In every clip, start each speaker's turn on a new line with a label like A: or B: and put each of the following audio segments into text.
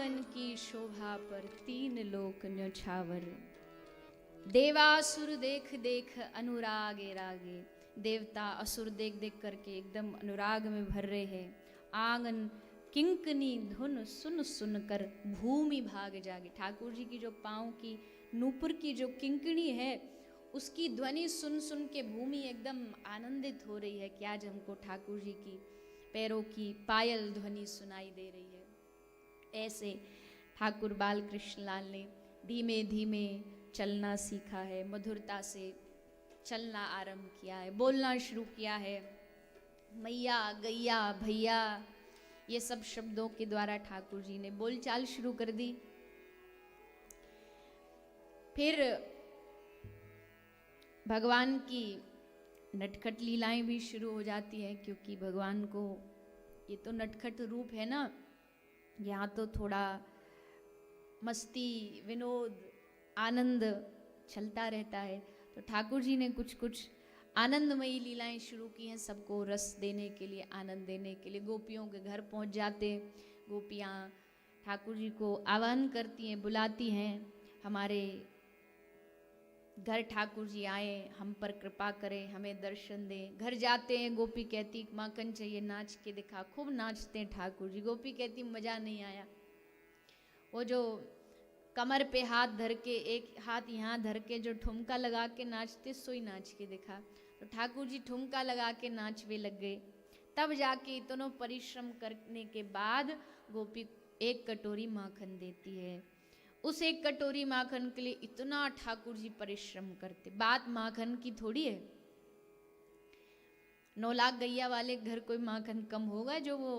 A: आंगन की शोभा पर तीन लोक न्योछावर। देवासुर देख देख अनुरागे रागे। देवता असुर देख देख करके एकदम अनुराग में भर रहे हैं। आंगन किंकनी धुन सुन सुन कर भूमि भाग जागे। ठाकुर जी की जो पाँव की नूपुर की जो किंकणी है उसकी ध्वनि सुन सुन के भूमि एकदम आनंदित हो रही है कि आज हमको ठाकुर जी की पैरों की पायल ध्वनि सुनाई दे रही है। ऐसे ठाकुर बाल कृष्ण लाल ने धीमे धीमे चलना सीखा है, मधुरता से चलना आरंभ किया है, बोलना शुरू किया है। मैया, गैया, भैया, ये सब शब्दों के द्वारा ठाकुर जी ने बोलचाल शुरू कर दी। फिर भगवान की नटखट लीलाएं भी शुरू हो जाती हैं, क्योंकि भगवान को ये तो नटखट रूप है ना, यहाँ तो थोड़ा मस्ती, विनोद, आनंद चलता रहता है। तो ठाकुर जी ने कुछ कुछ आनंदमयी लीलाएं शुरू की हैं, सबको रस देने के लिए, आनंद देने के लिए। गोपियों के घर पहुंच जाते, गोपियाँ ठाकुर जी को आह्वान करती हैं, बुलाती हैं, हमारे घर ठाकुर जी आए, हम पर कृपा करें, हमें दर्शन दें। घर जाते हैं, गोपी कहती माखन चाहिए, नाच के दिखा। खूब नाचते हैं ठाकुर जी। गोपी कहती मज़ा नहीं आया। वो जो कमर पे हाथ धर के, एक हाथ यहाँ धर के जो ठुमका लगा के नाचते, सोई नाच के दिखा। तो ठाकुर जी ठुमका लगा के नाचवे लग गए। तब जाके इतनों परिश्रम करने के बाद गोपी एक कटोरी माखन देती है। उस एक कटोरी माखन के लिए इतना ठाकुर जी परिश्रम करते। बात माखन की थोड़ी है। 9 लाख गैया वाले घर कोई माखन कम होगा जो वो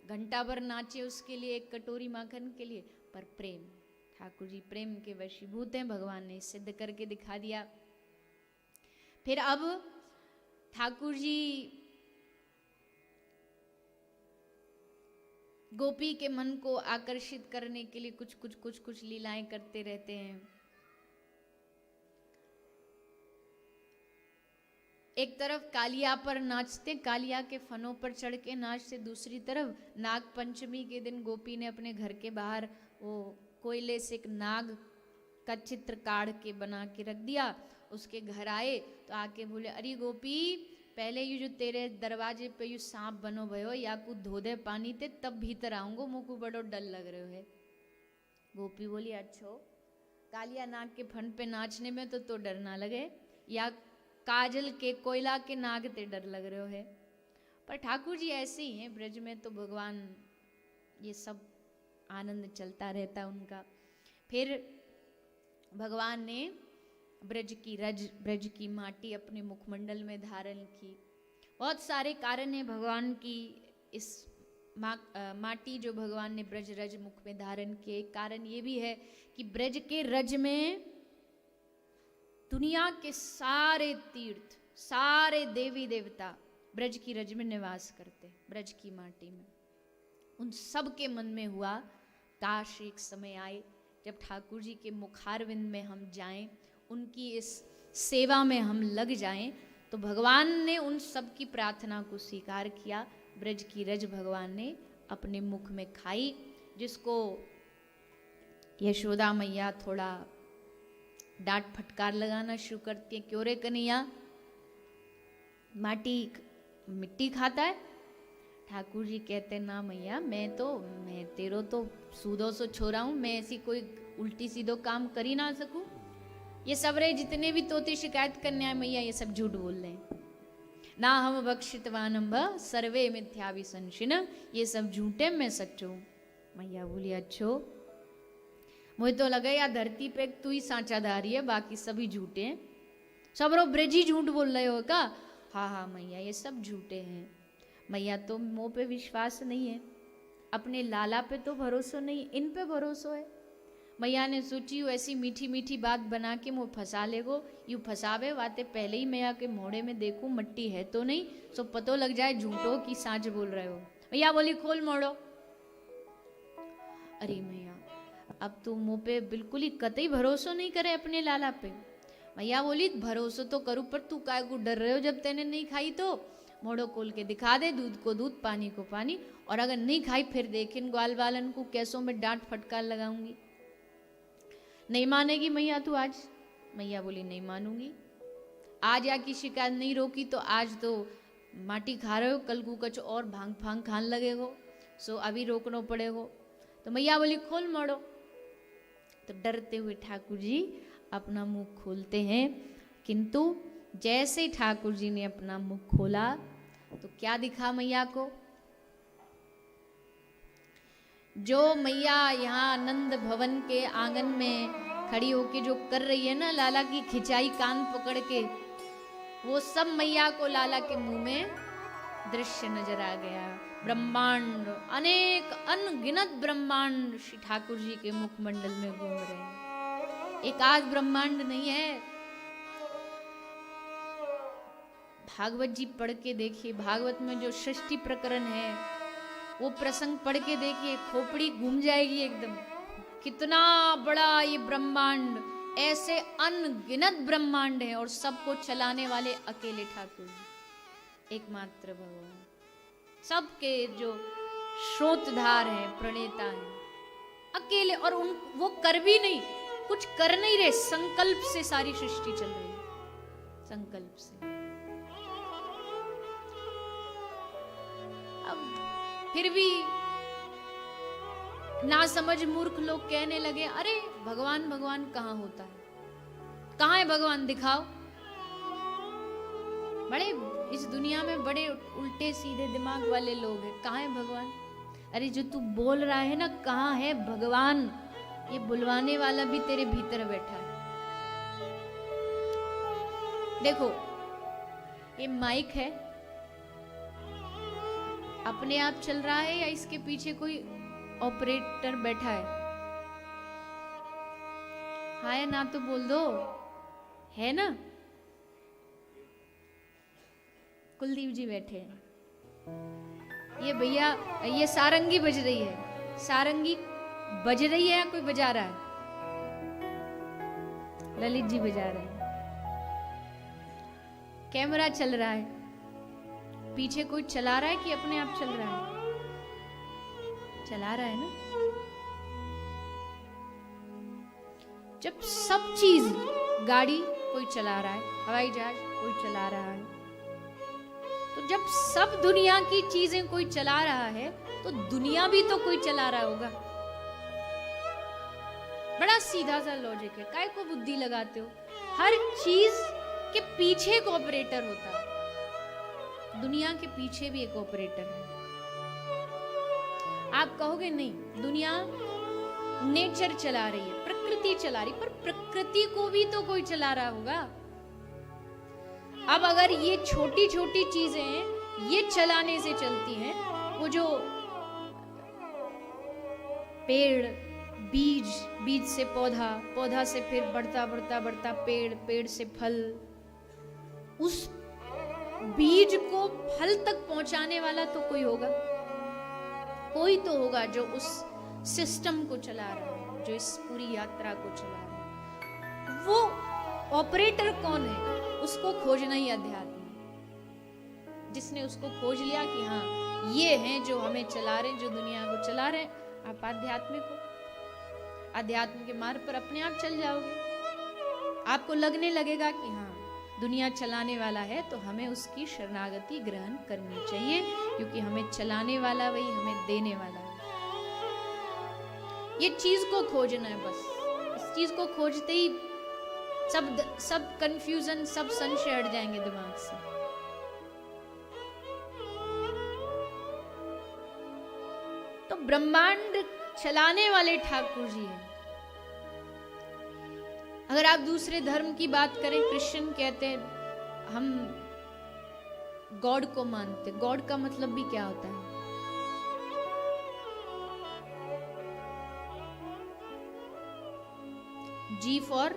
A: घंटा भर नाचे उसके लिए, एक कटोरी माखन के लिए। पर प्रेम, ठाकुर जी प्रेम के वशीभूत हैं, भगवान ने सिद्ध करके दिखा दिया। फिर अब ठाकुर जी गोपी के मन को आकर्षित करने के लिए कुछ लीलाएं करते रहते हैं। एक तरफ कालिया पर नाचते, कालिया के फनों पर चढ़ के नाचते। दूसरी तरफ नाग पंचमी के दिन गोपी ने अपने घर के बाहर वो कोयले से एक नाग का चित्र काढ़ के बना के रख दिया। उसके घर आए तो आके बोले, अरे गोपी, पहले ये जो तेरे दरवाजे पे यू सांप बनो भयो, या कुछ धो दे पानी ते तब भीतर आऊंगो, मुझको बड़ो डर लग रहे है। गोपी बोली, अच्छो कालिया नाग के फन पे नाचने में तो डर ना लगे, या काजल के कोयला के नाग ते डर लग रहे है। पर ठाकुर जी ऐसे ही हैं, ब्रज में तो भगवान ये सब आनंद चलता रहता उनका। फिर भगवान ने ब्रज की रज, ब्रज की माटी अपने मुखमंडल में धारण की। बहुत सारे कारण हैं भगवान की इस माटी जो भगवान ने ब्रज रज मुख में धारण किए। एक कारण ये भी है कि ब्रज के रज में दुनिया के सारे तीर्थ, सारे देवी देवता ब्रज की रज में निवास करते, ब्रज की माटी में। उन सब के मन में हुआ, काश एक समय आए जब ठाकुर जी के मुखारविंद में हम जाएं, उनकी इस सेवा में हम लग जाएं। तो भगवान ने उन सब की प्रार्थना को स्वीकार किया। ब्रज की रज भगवान ने अपने मुख में खाई, जिसको यशोदा मैया थोड़ा डांट फटकार लगाना शुरू करती है, क्यों रे कन्हैया, मिट्टी खाता है। ठाकुर जी कहते ना मैया, मैं तेरो तो सूदो सो छोरा हूं, मैं ऐसी कोई उल्टी सीधो काम कर ही ना सकूं। ये सबरे जितने भी तोते शिकायत करने आए मैया, ये सब झूठ बोल रहे हैं। ना हम बक्षितवानम सर्वे मिथ्याभिसंशिन, ये सब झूठे, मैं सच्चो। मैया बोली, अच्छो मुझे तो लगा या धरती पे तू ही सांचाधारी है, बाकी सभी झूठे हैं। सबरो ब्रज ही झूठ बोल रहे हो का? हाँ मैया, ये सब झूठे हैं। मैया तो मुँह पे विश्वास नहीं है, अपने लाला पे तो भरोसा नहीं, इन पे भरोसा है। मैया ने सोची ऐसी मीठी मीठी बात बना के मुँह फंसा लेगो, यू फंसावे वाते पहले ही मैया के मोड़े में देखूं मट्टी है तो नहीं, सो पतो लग जाए झूठो की साँच बोल रहे हो। मैया बोली, खोल मोड़ो। अरे मैया, अब तू मुँह पे बिल्कुल ही कतई भरोसा नहीं करे अपने लाला पे। मैया बोली, भरोसा तो करूँ, पर तू काय को डर रहे हो जब तेने नहीं खाई तो? मोड़ो खोल के दिखा दे, दूध को दूध, पानी को पानी, और अगर नहीं खाई फिर देख इन ग्वाल बालन को कैसों में डांट फटकार लगाऊंगी। नहीं मानेगी मैया तू आज? मैया बोली नहीं मानूंगी। आज आकी शिकायत नहीं रोकी तो आज तो माटी खा रहे हो, कल को कुछ और भांग फांग खान लगे हो, सो अभी रोकना पड़ेगो। तो मैया बोली खोल मोड़ो। तो डरते हुए ठाकुर जी अपना मुंह खोलते हैं, किंतु जैसे ठाकुर जी ने अपना मुंह खोला तो क्या दिखा मैया को? जो मैया यहाँ आनंद भवन के आंगन में खड़ी होके जो कर रही है ना लाला की खिंचाई कान पकड़ के, वो सब मैया को लाला के मुंह में दृश्य नजर आ गया। ब्रह्मांड, अनेक अनगिनत ब्रह्मांड श्री ठाकुर जी के मुखमंडल में घूम रहे हैं। एक आध ब्रह्मांड नहीं है। भागवत जी पढ़ के देखिए, भागवत में जो षष्ठी प्रकरण है वो प्रसंग पढ़ के देखिए, खोपड़ी घूम जाएगी एकदम। कितना बड़ा ये ब्रह्मांड, ऐसे अनगिनत ब्रह्मांड है और सबको चलाने वाले अकेले ठाकुर जी, एकमात्र भगवान। सबके जो स्रोतधार है, प्रणेता है, अकेले। और वो कर भी नहीं, कुछ कर नहीं रहे, संकल्प से सारी सृष्टि चल रही है, संकल्प से। अब फिर भी ना समझ मूर्ख लोग कहने लगे, अरे भगवान भगवान कहाँ होता है, कहाँ है भगवान, दिखाओ। बड़े इस दुनिया में बड़े उल्टे सीधे दिमाग वाले लोग हैं, कहाँ है भगवान? अरे जो तू बोल रहा है ना कहाँ है भगवान, ये बुलवाने वाला भी तेरे भीतर बैठा है। देखो ये माइक है, अपने आप चल रहा है या इसके पीछे कोई ऑपरेटर बैठा है? हाँ या ना तो बोल दो, है ना? कुलदीप जी बैठे हैं। ये भैया, ये सारंगी बज रही है, सारंगी बज रही है या कोई बजा रहा है? ललित जी बजा रहे हैं। कैमरा चल रहा है, पीछे कोई चला रहा है कि अपने आप चल रहा है? चला रहा है ना। जब सब चीज, गाड़ी कोई चला रहा है, हवाई जहाज कोई चला रहा है, तो जब सब दुनिया की चीजें कोई चला रहा है तो दुनिया भी तो कोई चला रहा होगा। बड़ा सीधा सा लॉजिक है, काय को बुद्धि लगाते हो? हर चीज के पीछे एक ऑपरेटर होता है, दुनिया के पीछे भी एक ऑपरेटर है। आप कहोगे नहीं, दुनिया नेचर चला रही है, प्रकृति चला रही, पर प्रकृति को भी तो कोई चला रहा होगा। अब अगर ये छोटी छोटी चीजें ये चलाने से चलती हैं, वो जो पेड़, बीज, बीज से पौधा, पौधा से फिर बढ़ता बढ़ता बढ़ता पेड़, पेड़ से फल, उस बीज को फल तक पहुंचाने वाला तो कोई होगा, कोई तो होगा जो उस सिस्टम को चला रहा है, जो इस पूरी यात्रा को चला रहा है। वो ऑपरेटर कौन है? उसको खोजना ही अध्यात्म है। जिसने उसको खोज लिया कि हाँ ये हैं जो हमें चला रहे हैं, जो दुनिया को चला रहे हैं, आप आध्यात्मिक हो, अध्यात्म के मार्ग पर अपने आप चल जाओगे। आपको लगने लगेगा कि हाँ दुनिया चलाने वाला है तो हमें उसकी शरणागति ग्रहण करनी चाहिए, क्योंकि हमें चलाने वाला वही हमें देने वाला है। ये चीज को खोजना है बस। इस चीज को खोजते ही सब कंफ्यूजन, सब संशय हट जाएंगे दिमाग से। तो ब्रह्मांड चलाने वाले ठाकुर जी हैं। अगर आप दूसरे धर्म की बात करें, क्रिश्चियन कहते हैं हम गॉड को मानते। गॉड का मतलब भी क्या होता है? G for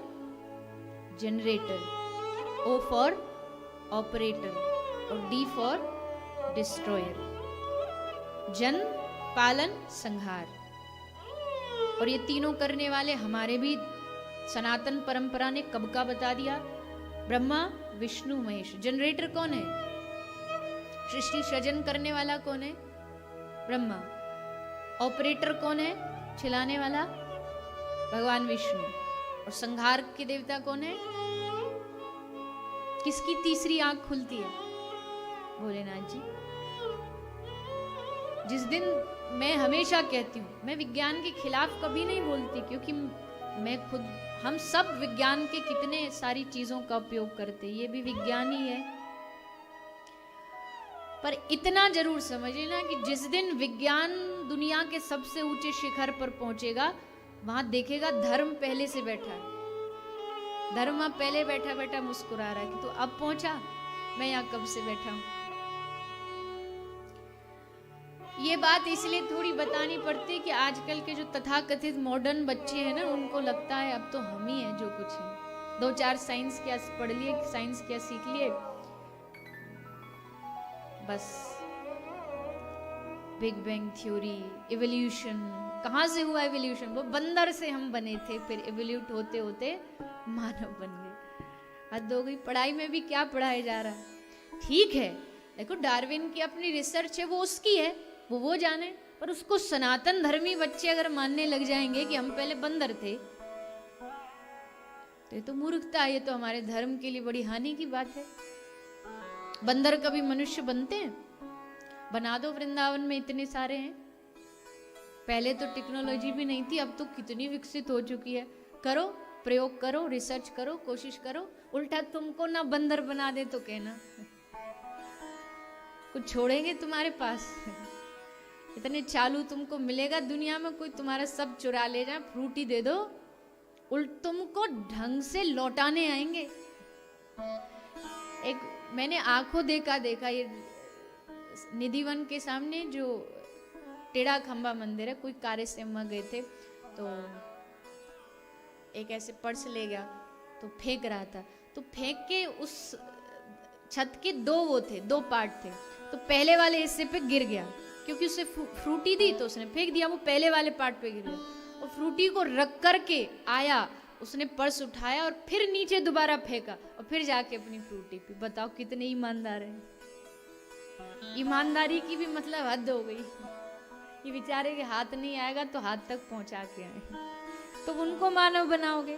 A: generator, O for operator और D फॉर डिस्ट्रॉयर। जन, पालन, संहार। और ये तीनों करने वाले हमारे भी सनातन परंपरा ने कब का बता दिया, ब्रह्मा विष्णु महेश। जनरेटर कौन है? सृष्टि सृजन करने वाला कौन है? ब्रह्मा। ऑपरेटर कौन है? छिलाने वाला भगवान विष्णु। और संहार के देवता कौन है? किसकी तीसरी आंख खुलती है? भोलेनाथ जी। जिस दिन, मैं हमेशा कहती हूँ, मैं विज्ञान के खिलाफ कभी नहीं बोलती, क्योंकि मैं खुद, हम सब विज्ञान के कितने सारी चीजों का उपयोग करते, ये भी विज्ञान ही है। पर इतना जरूर समझ लेना कि जिस दिन विज्ञान दुनिया के सबसे ऊंचे शिखर पर पहुंचेगा, वहां देखेगा धर्म पहले से बैठा है। धर्म वहां पहले बैठा बैठा मुस्कुरा रहा है कि तू अब पहुंचा, मैं यहां कब से बैठा हूं। ये बात इसलिए थोड़ी बतानी पड़ती है कि आजकल के जो तथाकथित मॉडर्न बच्चे हैं ना, उनको लगता है अब तो हम ही हैं जो कुछ है। 2-4 साइंस क्या पढ़ लिए, साइंस क्या सीख लिए, बस बिग बैंग थ्योरी, इवोल्यूशन, कहां से हुआ इवोल्यूशन? वो बंदर से हम बने थे, फिर इवोल्यूट होते होते मानव बन गए। हद हो गई। पढ़ाई में भी क्या पढ़ाया जा रहा है? ठीक है, देखो डार्विन की अपनी रिसर्च है, वो उसकी है, वो जाने, पर उसको सनातन धर्मी बच्चे अगर मानने लग जाएंगे कि हम पहले बंदर थे, तो ये तो मूर्खता है, ये तो हमारे धर्म के लिए बड़ी हानि की बात है। बंदर कभी मनुष्य बनते हैं? बना दो, वृंदावन में इतने सारे हैं। पहले तो टेक्नोलॉजी भी नहीं थी, अब तो कितनी विकसित हो चुकी है। करो, प्रयोग करो, रिसर्च करो, कोशिश करो। उल्टा तुमको ना बंदर बना दे तो कहना, कुछ छोड़ेंगे तुम्हारे पास? इतने चालू तुमको मिलेगा दुनिया में, कोई तुम्हारा सब चुरा ले जाए, फ्रूटी दे दो, तुमको ढंग से लौटाने आएंगे। एक मैंने आंखों देखा ये निधिवन के सामने जो टेढ़ा खंबा मंदिर है, कोई कार्य से वहां गए थे, तो एक ऐसे पर्स ले गया, तो फेंक रहा था, तो फेंक के उस छत के दो पार्ट थे, तो पहले वाले हिस्से पे गिर गया, क्योंकि उसे फ्रूटी दी तो उसने फेंक दिया, वो पहले वाले पार्ट पे गिर गया। और फ्रूटी को रख करके आया, उसने पर्स उठाया और फिर नीचे दोबारा फेंका, और फिर जाके अपनी फ्रूटी पी। बताओ कितने ईमानदार हैं। ईमानदारी की भी मतलब हद हो गई। ये बेचारे के हाथ नहीं आएगा तो हाथ तक पहुंचा के आए, तो उनको मानव बनाओगे?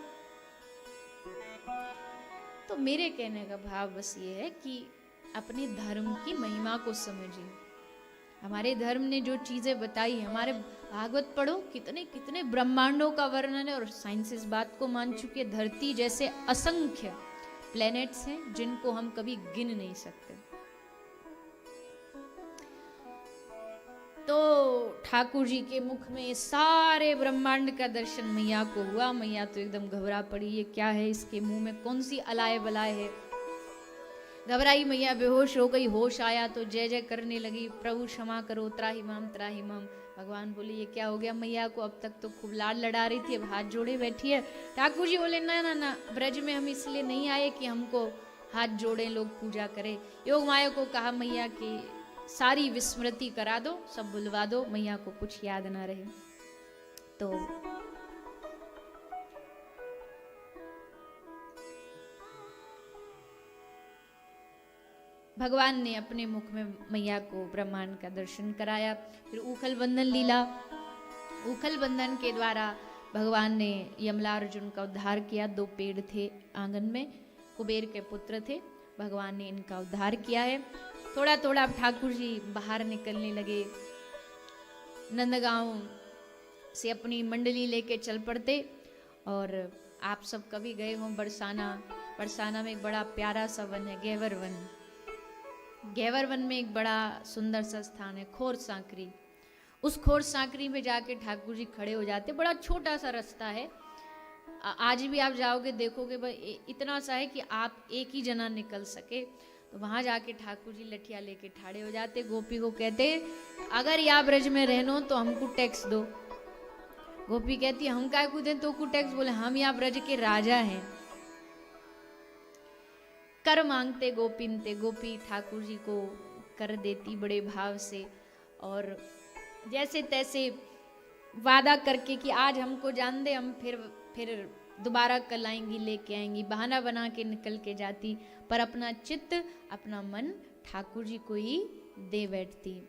A: तो मेरे कहने का भाव बस ये है कि अपने धर्म की महिमा को समझिए। हमारे धर्म ने जो चीजें बताई, हमारे भागवत पढ़ो, कितने कितने ब्रह्मांडों का वर्णन है, और साइंस इस बात को मान चुकी है, धरती जैसे असंख्य प्लैनेट्स हैं जिनको हम कभी गिन नहीं सकते। तो ठाकुर जी के मुख में सारे ब्रह्मांड का दर्शन मैया को हुआ। मैया तो एकदम घबरा पड़ी, ये क्या है, इसके मुंह में कौन सी अलाय बलाय है। घबराई मैया, बेहोश हो गई। होश आया तो जय जय करने लगी, प्रभु क्षमा करो, त्राहि माम त्राहि माम। भगवान बोले ये क्या हो गया मैया को? अब तक तो खूब लाड लड़ा रही थी, अब हाथ जोड़े बैठी है। ठाकुर जी बोले ना ना ना, ब्रज में हम इसलिए नहीं आए कि हमको हाथ जोड़े लोग पूजा करे। योग माया को कहा मैया की सारी विस्मृति करा दो, सब बुलवा दो, मैया को कुछ याद ना रहे। तो भगवान ने अपने मुख में मैया को ब्रह्मांड का दर्शन कराया। फिर उखल बंधन लीला, उखल बंधन के द्वारा भगवान ने यमलार्जुन का उद्धार किया। 2 पेड़ थे आंगन में, कुबेर के पुत्र थे, भगवान ने इनका उद्धार किया है। थोड़ा थोड़ा ठाकुर जी बाहर निकलने लगे, नंदगांव से अपनी मंडली लेके चल पड़ते। और आप सब कभी गए हो बरसाना, बरसाना में एक बड़ा प्यारा सा वन है गैवर वन। गैवर वन में एक बड़ा सुंदर सा स्थान है खोर सांकरी। उस खोर सांकरी में जाके ठाकुर जी खड़े हो जाते। बड़ा छोटा सा रास्ता है, आज भी आप जाओगे देखोगे भाई इतना सा है कि आप एक ही जना निकल सके। तो वहां जाके ठाकुर जी लठिया लेके ठाड़े हो जाते। गोपी को कहते अगर या ब्रज में रहनो तो हमको टैक्स दो। गोपी कहती हम काय को दें तो को टैक्स? बोले हम या ब्रज के राजा हैं। कर मांगते गोपिनते, गोपी ठाकुर जी को कर देती बड़े भाव से, और जैसे तैसे वादा करके कि आज हमको जान दे, हम फिर दोबारा कल आएंगी, लेके आएंगी। बहाना बना के निकल के जाती, पर अपना चित्त अपना मन ठाकुर जी को ही दे बैठती।